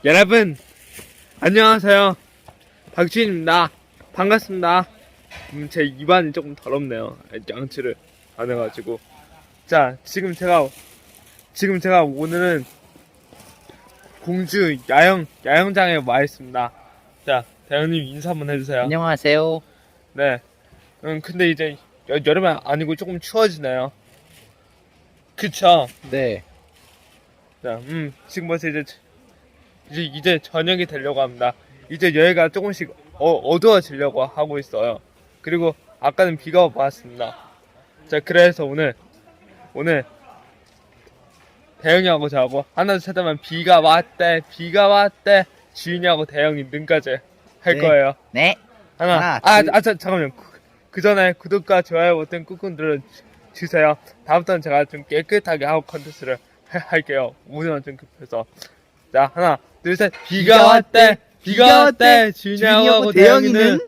여러분 안녕하세요, 박주인입니다. 반갑습니다. 제 입안이 조금 더럽네요. 양치를 안 해가지고. 자, 지금 제가 오늘은 공주 야영장에 와 있습니다. 자, 대현님 인사 한번 해주세요. 안녕하세요. 네. 근데 이제 여름이 아니고 조금 추워지네요. 그쵸? 네. 자, 지금 벌써 이제 저녁이 되려고 합니다. 이제 여기가 조금씩 어두워지려고 하고 있어요. 그리고 아까는 비가 왔습니다. 자, 그래서 오늘 대영이하고 저하고 하나 둘 셋 하면 비가 왔대 주인이하고 대영이 능까지 할 네. 거예요. 네. 하나, 잠깐만요. 그 전에 구독과 좋아요 버튼 꾹꾹 눌러주세요. 다음부터는 제가 좀 깨끗하게 하고 컨텐츠를 할게요. 오늘은 좀 급해서. 자, 하나, 둘, 셋. 비가 왔대. 주인이하고 대영이는